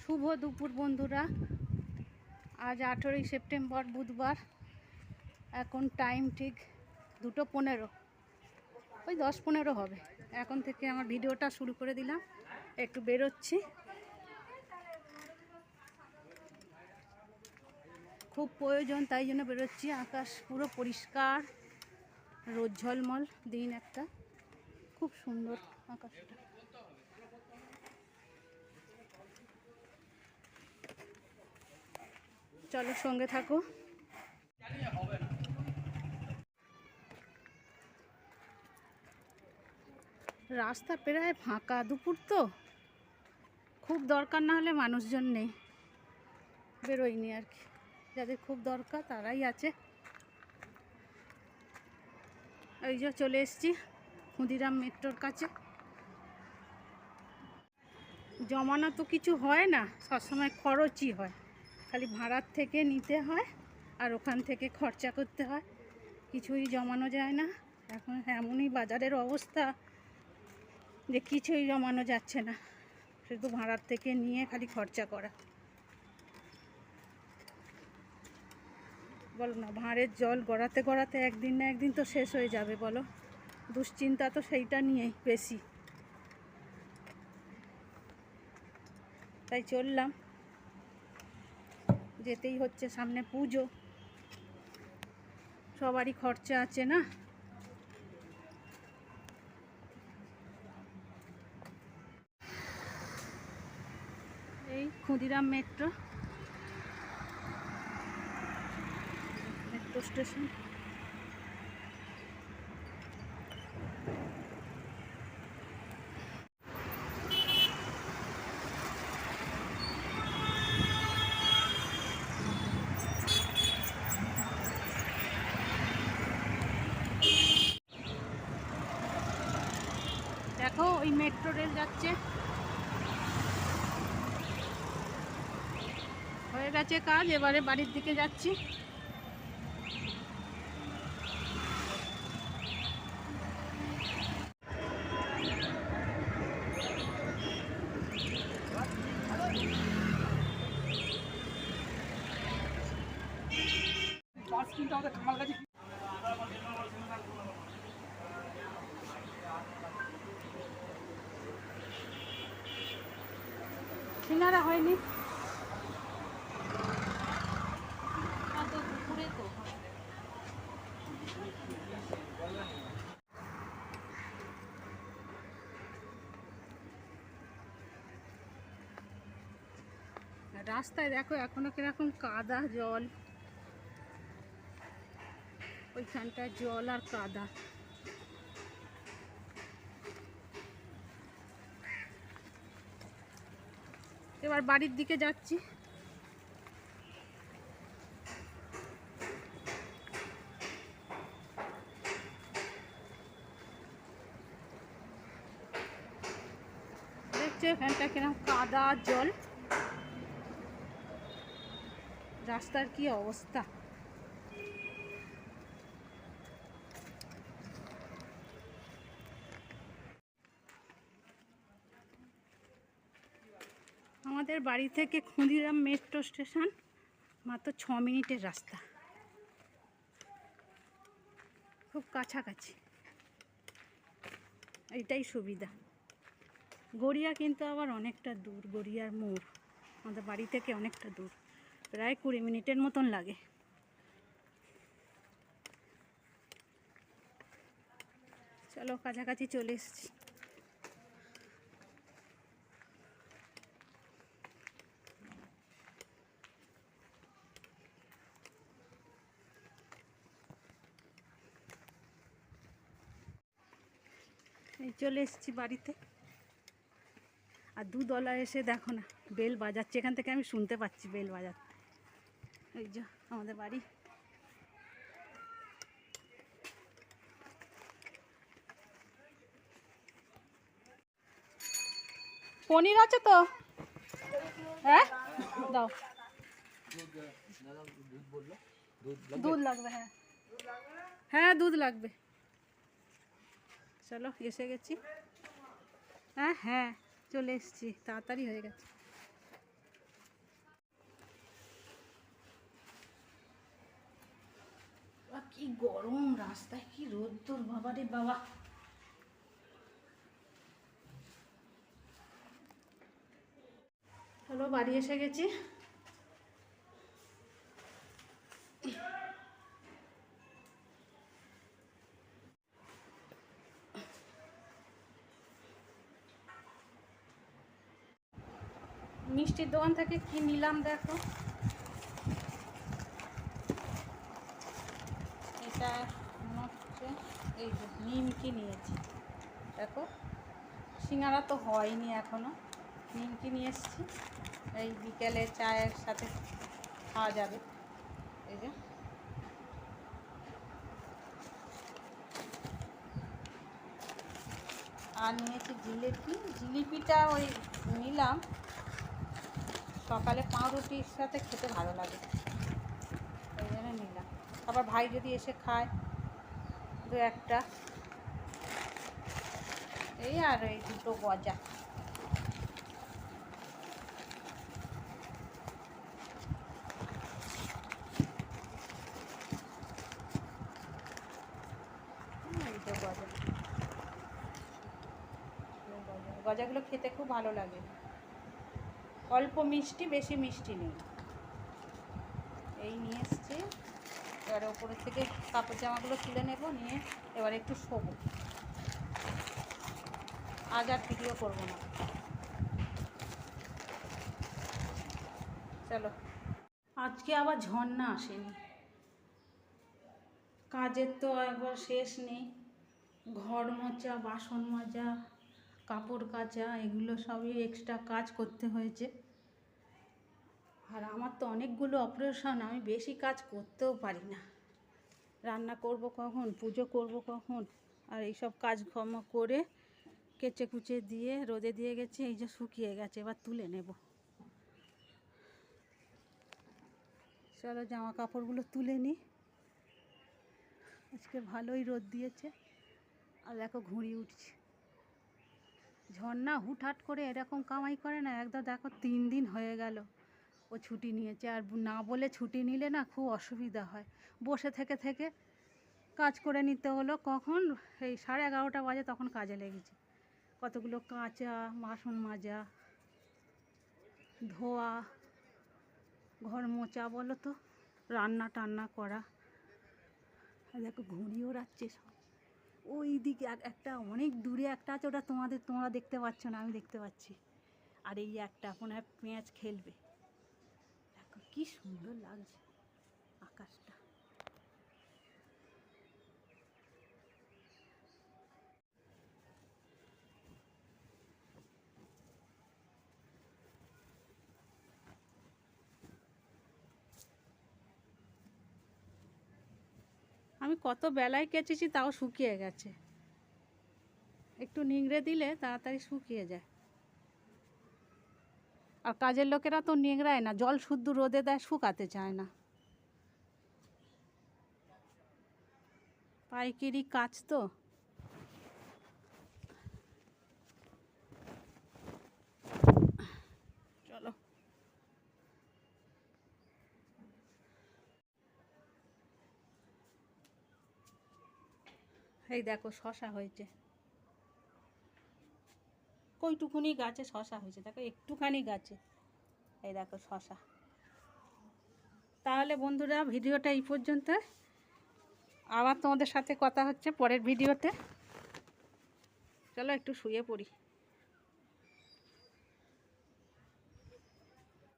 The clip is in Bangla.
শুভ দুপুর বন্ধুরা। আজ 18ই সেপ্টেম্বর বুধবার। এখন টাইম ঠিক 2:15, ওই 10-15 হবে। এখন থেকে আমার ভিডিওটা শুরু করে দিলাম। একটু বেরোচ্ছি, খুব প্রয়োজন, তাই জন্য বেরোচ্ছি। আকাশ পুরো পরিষ্কার, রোদ ঝলমল দিন একটা, খুব সুন্দর আকাশটা। চলো সঙ্গে থাকো। রাস্তা প্রায় ফাঁকা, দুপুর তো, খুব দরকার না হলে মানুষজন নেই, বেরোয়নি আর কি। যাদের খুব দরকার তারাই আছে। এই যে চলে এসেছি ক্ষুদিরাম মেট্রোর কাছে। জমানো তো কিছু হয় না, সবসময় খরচই হয়, খালি ভাড়ার থেকে নিতে হয় আর ওখান থেকে খরচা করতে হয়, কিছুই জমানো যায় না। এখন এমনই বাজারের অবস্থা যে কিছুই জমানো যাচ্ছে না, শুধু ভাড়ার থেকে নিয়ে খালি খরচা করা। বলো না, ভাঁড়ের জল গড়াতে গড়াতে একদিন না একদিন তো শেষ হয়ে যাবে, বলো। দুশ্চিন্তা তো সেইটা নিয়েই বেশি। তাই চললাম, যেতেই হচ্ছে, সামনে পুজো, সবারই খরচা আছে না। এই ক্ষুদিরাম মেট্রো স্টেশন। দেখো ওই মেট্রো রেল যাচ্ছে, হয়ে গেছে কাজ, এবারে বাড়ির দিকে যাচ্ছি। সিঙ্গারা হয়নি, রাস্তায় দেখো এখনো কিরকম কাদা জল, ওইখানটায় জল আর কাদা। এবার বাড়ির দিকে যাচ্ছি। দেখছো এখানটা কিরকম কাদা জল, রাস্তার কি অবস্থা। আমাদের বাড়ি থেকে ক্ষুদিরাম মেট্রো স্টেশন মাত্র 6 মিনিটের রাস্তা, খুব কাছাকাছি, এইটাই সুবিধা। গড়িয়া কিন্তু আবার অনেকটা দূর, গড়িয়ার মোড় আমাদের বাড়ি থেকে অনেকটা দূর, প্রায় 20 মিনিটের মতন লাগে। চলো কাছাকাছি চলে এসেছি। এই চলে এসেছি বাড়িতে। আর দুধওয়ালা এসে দেখো না বেল বাজাচ্ছে, এখান থেকে আমি শুনতে পাচ্ছি বেল বাজাচ্ছে। এই যে আমাদের বাড়ি। পনির আছে তো? হ্যাঁ দাও, দুধ লাগবে। হ্যাঁ হ্যাঁ দুধ লাগবে। চলো এসে গেছি। হ্যাঁ হ্যাঁ চলে এসেছি, তাড়াতাড়ি হয়ে গেছে। গরম, রাস্তায় কি রোদ্দুর, বাবা রে বাবা। চলো বাড়ি এসে গেছি। মিষ্টির দোকান থেকে কি নিলাম দেখো। এটা হচ্ছে এই যে নিমকি নিয়েছি, দেখো। সিঙ্গারা তো হয়নি এখনো, নিমকি নিয়ে এসেছি। এই বিকেলে চায়ের সাথে খাওয়া যাবে। এই যে আর নিয়েছি জিলিপি। জিলিপিটা ওই নিলাম, সকালে পাউরুটির সাথে খেতে ভালো লাগে, ওই জন্য নিলাম। আবার ভাই যদি এসে খায় দু একটা, এই আর এই দুটো গজা। গজাগুলো খেতে খুব ভালো লাগে, অল্প মিষ্টি, বেশি মিষ্টি নেই। এই নিয়ে এসছি। এবারে ওপরে থেকে কাপড় জামাগুলো তুলে নেব, নিয়ে এবারে একটু শোবো। আজ আর ভিডিও করবো না, চলো। আজকে আবার ঝর্ণা আসেনি, কাজের তো একবার শেষ নেই। ঘর মোছা, বাসন মাজা, কাপড় কাচা, এগুলো সবই এক্সট্রা কাজ করতে হয়েছে। আর আমার তো অনেকগুলো অপারেশন, আমি বেশি কাজ করতেও পারি না। রান্না করব কখন, পুজো করব কখন, আর এইসব কাজকর্ম করে কেচে কুচে দিয়ে রোদে দিয়ে গেছি। এই যে শুকিয়ে গেছে, এবার তুলে নেব। চলো জামা কাপড়গুলো তুলে নিই। আজকে ভালোই রোদ দিয়েছে। আর দেখো ঘুড়ি উঠছে। ঝর্ণা হুটহাট করে এরকম কামাই করে না, একদম দেখো 3 দিন হয়ে গেল ও ছুটি নিয়েছে। আর না বলে ছুটি নিলে না খুব অসুবিধা হয়, বসে থেকে থেকে কাজ করে নিতে হলো। কখন এই 11:30 বাজে তখন কাজে লেগেছে। কতগুলো কাচা, বাসন মাজা, ধোয়া, ঘর মোচা বলো তো, রান্না টান্না করা। আর দেখো ঘুড়ি ওড়াচ্ছে সব। ওই দিকে একটা অনেক দূরে একটা আছে, ওটা তোমরা দেখতে পাচ্ছ না, আমি দেখতে পাচ্ছি। আর এই একটা মনে হয় পেঁয়াজ খেলবে। দেখো কি সুন্দর লাগছে আকাশটা। আমি কত বেলায় কেচেছি, তাও শুকিয়ে গেছে। একটু নিংড়ে দিলে তাড়াতাড়ি শুকিয়ে যায়। আর কাজের লোকেরা তো নিংড়ায় না, জল শুদ্ধ রোদে দেয়, শুকাতে চায় না। পাইকারি কাজ তো। চলো এই দেখো শশা হয়েছে, কইটুকুনি গাছে শশা হয়েছে, দেখো একটুখানি গাছে। এই দেখো শশা। তাহলে বন্ধুরা ভিডিওটা এই পর্যন্ত। আবার তোমাদের সাথে কথা হচ্ছে পরের ভিডিওতে। চলো একটু শুয়ে পড়ি।